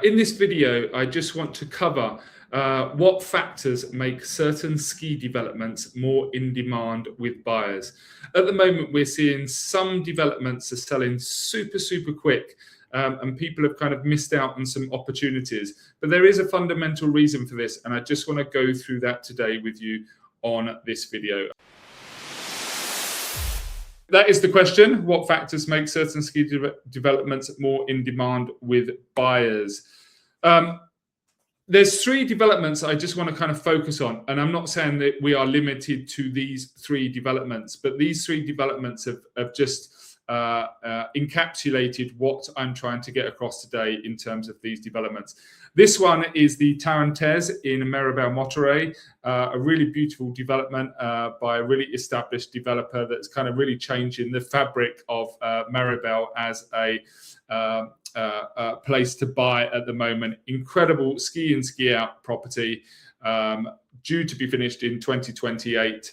In this video, I just want to cover what factors make certain ski developments more in demand with buyers. At the moment, we're seeing some developments are selling super quick, and people have kind of missed out on some opportunities. But there is a fundamental reason for this, and I just want to go through that today with you on this video. That is the question. What factors make certain ski developments more in demand with buyers? There's three developments I just want to kind of focus on. And I'm not saying that we are limited to these three developments, but these three developments have just encapsulated what I'm trying to get across today in terms of these developments. This one is the Tignes in Méribel, Monterey, a really beautiful development by a really established developer that's kind of really changing the fabric of Méribel as a place to buy at the moment. Incredible ski in, ski out property, due to be finished in 2028,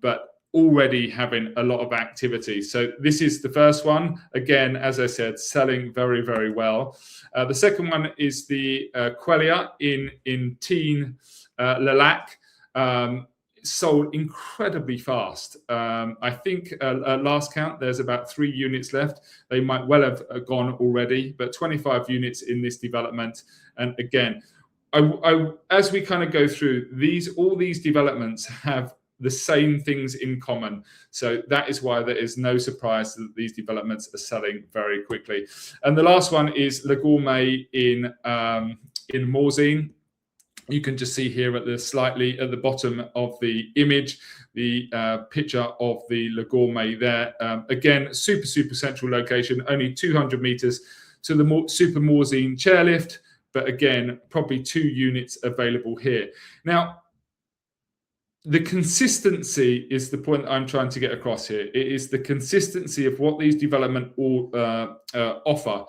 but already having a lot of activity. So this is the first one. Again, as I said, selling very well. The second one is the Quelia in Tignes, Lac. Sold incredibly fast. I think at last count, there's about 3 units left. They might well have gone already, but 25 units in this development. And again, as we kind of go through all these developments have the same things in common. So that is why there is no surprise that these developments are selling very quickly. And the last one is Le Gourmet in Morzine. You can just see here at the bottom of the image, the picture of the Le Gourmet there. Again, super central location, only 200 meters to the Super Morzine chairlift. But again, probably 2 units available here. Now, the consistency is the point I'm trying to get across here. It is the consistency of what these developments offer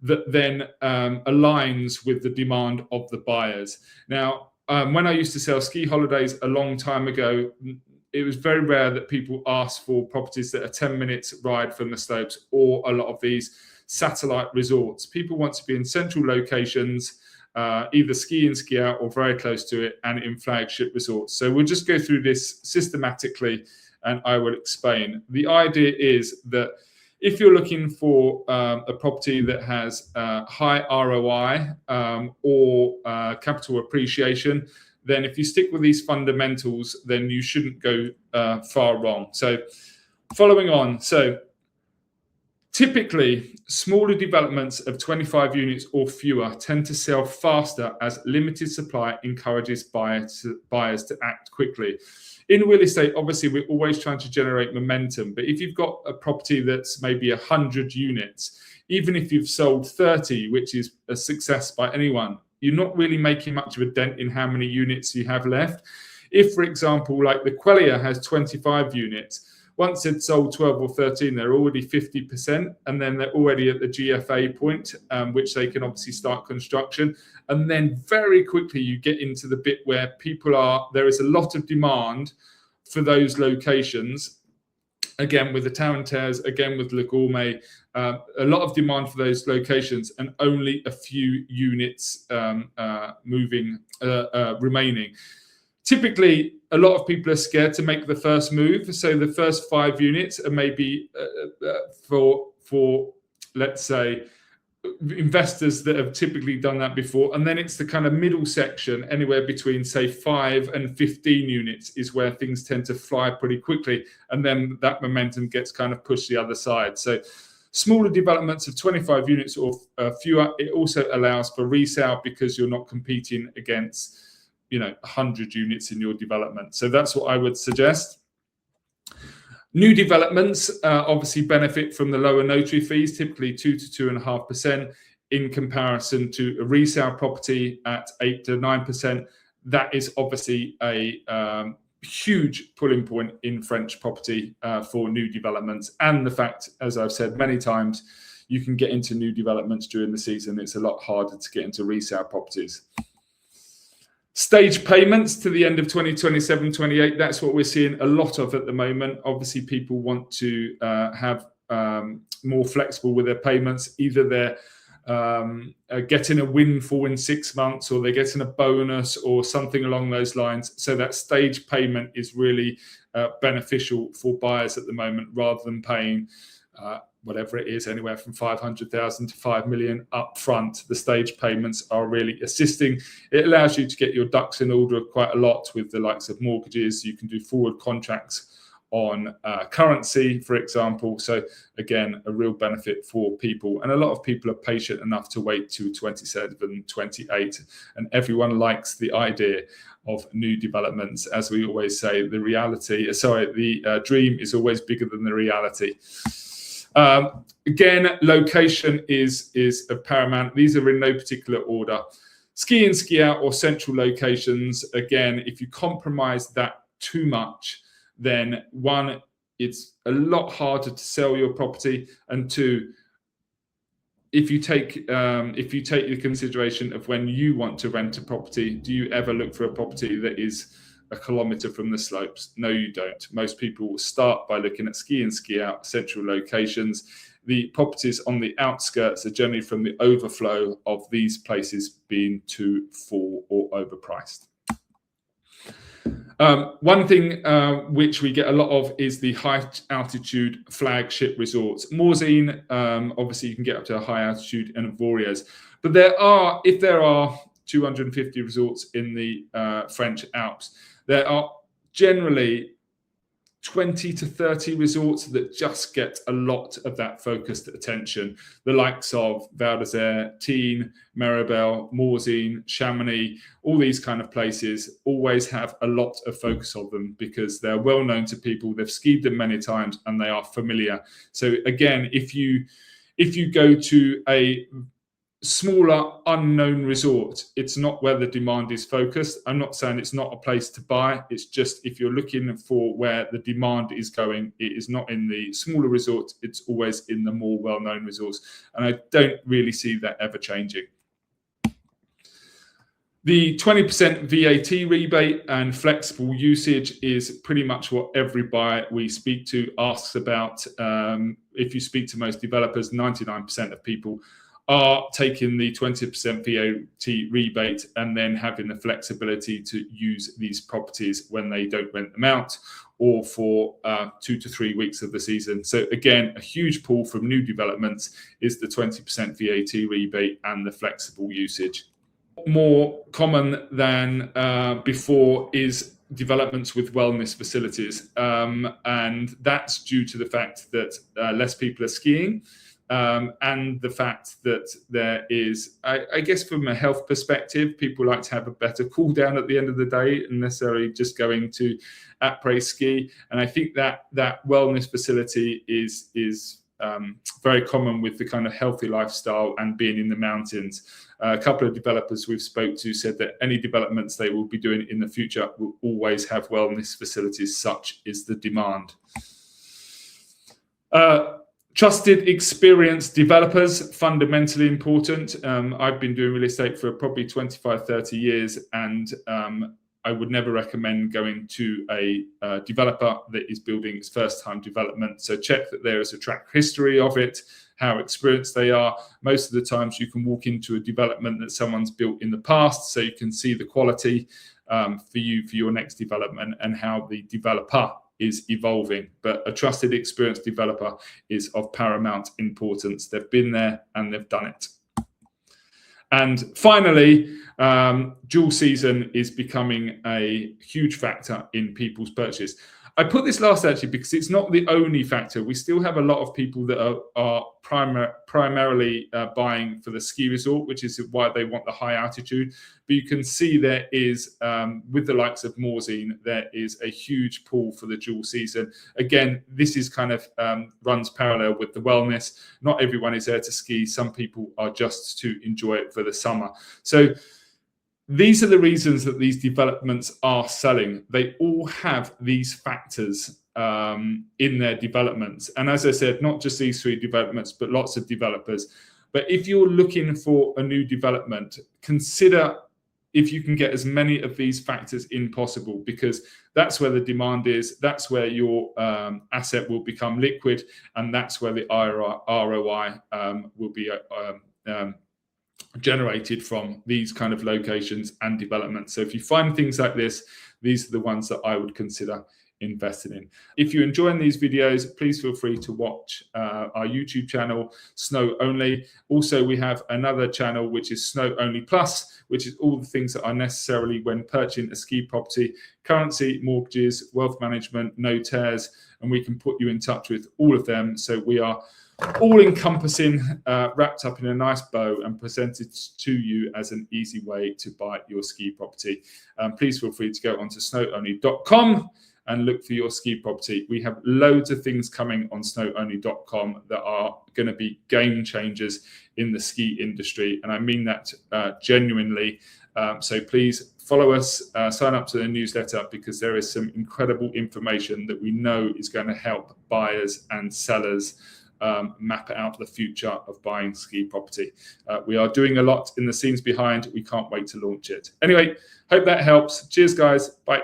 that then aligns with the demand of the buyers. Now, when I used to sell ski holidays a long time ago, it was very rare that people asked for properties that are 10 minutes ride from the slopes or a lot of these satellite resorts. People want to be in central locations, either ski in, ski out, or very close to it, and in flagship resorts. So we'll just go through this systematically, and I will explain. The idea is that if you're looking for a property that has high ROI or capital appreciation, then if you stick with these fundamentals, then you shouldn't go far wrong. So following on, typically, smaller developments of 25 units or fewer tend to sell faster as limited supply encourages buyers to act quickly. In real estate, obviously, we're always trying to generate momentum. But if you've got a property that's maybe 100 units, even if you've sold 30, which is a success by anyone, you're not really making much of a dent in how many units you have left. If, for example, like the Quelia has 25 units, once it's sold 12 or 13, they're already 50%, and then they're already at the GFA point, which they can obviously start construction. And then very quickly you get into the bit where there is a lot of demand for those locations. Again, with the Tignes, again with Le Gourmet, a lot of demand for those locations and only a few units remaining. Typically, a lot of people are scared to make the first move. So the first 5 units are maybe for let's say, investors that have typically done that before. And then it's the kind of middle section, anywhere between, say, 5 and 15 units is where things tend to fly pretty quickly. And then that momentum gets kind of pushed the other side. So smaller developments of 25 units or fewer, it also allows for resale because you're not competing against 100 units in your development. So that's what I would suggest. New developments obviously benefit from the lower notary fees, typically 2 to 2.5% in comparison to a resale property at 8 to 9%. That is obviously a huge pulling point in French property for new developments. And the fact, as I've said many times, you can get into new developments during the season. It's a lot harder to get into resale properties. Stage payments to the end of 2027, 28, that's what we're seeing a lot of at the moment. Obviously, people want to have more flexible with their payments. Either they're getting a windfall in 6 months, or they're getting a bonus or something along those lines. So that stage payment is really beneficial for buyers at the moment, rather than paying whatever it is, anywhere from 500,000 to 5 million up front. The stage payments are really assisting. It allows you to get your ducks in order quite a lot with the likes of mortgages. You can do forward contracts on currency, for example. So again, a real benefit for people. And a lot of people are patient enough to wait till 27, 28. And everyone likes the idea of new developments. As we always say, the dream is always bigger than the reality. Again, location is of paramount. These are in no particular order. Ski in, ski out, or central locations. Again, if you compromise that too much, then one, it's a lot harder to sell your property, and two, if you take the consideration of when you want to rent a property, do you ever look for a property that is a kilometre from the slopes? No, you don't. Most people will start by looking at ski in, ski out, central locations. The properties on the outskirts are generally from the overflow of these places being too full or overpriced. One thing which we get a lot of is the high altitude flagship resorts. Morzine, obviously you can get up to a high altitude, and Avoriaz. But if there are 250 resorts in the French Alps, there are generally 20 to 30 resorts that just get a lot of that focused attention. The likes of Val d'Isère, Tignes, Méribel, Morzine, Chamonix, all these kind of places always have a lot of focus of them because they're well known to people. They've skied them many times and they are familiar. So again, if you go to a smaller unknown resort, it's not where the demand is focused. I'm not saying it's not a place to buy. It's just if you're looking for where the demand is going, it is not in the smaller resorts. It's always in the more well-known resorts. And I don't really see that ever changing. The 20% VAT rebate and flexible usage is pretty much what every buyer we speak to asks about. If you speak to most developers, 99% of people are taking the 20% VAT rebate and then having the flexibility to use these properties when they don't rent them out, or for 2 to 3 weeks of the season. So again, a huge pull from new developments is the 20% VAT rebate and the flexible usage. More common than before is developments with wellness facilities, and that's due to the fact that less people are skiing. And the fact that there is, I guess from a health perspective, people like to have a better cool down at the end of the day than necessarily just going to après ski. And I think that wellness facility is very common with the kind of healthy lifestyle and being in the mountains. A couple of developers we've spoke to said that any developments they will be doing in the future will always have wellness facilities. Such is the demand. Trusted, experienced developers, fundamentally important. I've been doing real estate for probably 25, 30 years, and I would never recommend going to a developer that is building its first-time development. So check that there is a track history of it, how experienced they are. Most of the times you can walk into a development that someone's built in the past, so you can see the quality for your next development and how the developer is evolving. But a trusted, experienced developer is of paramount importance. They've been there and they've done it. And finally, dual season is becoming a huge factor in people's purchase. I put this last actually because it's not the only factor. We still have a lot of people that are primarily buying for the ski resort, which is why they want the high altitude. But you can see there is, with the likes of Morzine, there is a huge pull for the dual season. Again, this is kind of runs parallel with the wellness. Not everyone is there to ski. Some people are just to enjoy it for the summer. So these are the reasons that these developments are selling. They all have these factors in their developments. And as I said, not just these 3 developments, but lots of developers. But if you're looking for a new development, consider if you can get as many of these factors in possible, because that's where the demand is, that's where your asset will become liquid, and that's where the ROI will be generated from these kind of locations and developments. So if you find things like this, these are the ones that I would consider investing in. If you're enjoying these videos, please feel free to watch our YouTube channel, SnowOnly. Also, we have another channel, which is SnowOnly Plus, which is all the things that are necessary when purchasing a ski property: currency, mortgages, wealth management, notaires, and we can put you in touch with all of them. So we are all-encompassing, wrapped up in a nice bow and presented to you as an easy way to buy your ski property. Please feel free to go onto snowonly.com and look for your ski property. We have loads of things coming on snowonly.com that are going to be game changers in the ski industry, and I mean that genuinely. So please follow us, sign up to the newsletter, because there is some incredible information that we know is going to help buyers and sellers map out the future of buying ski property. We are doing a lot in the scenes behind. We can't wait to launch it. Anyway, hope that helps. Cheers, guys. Bye.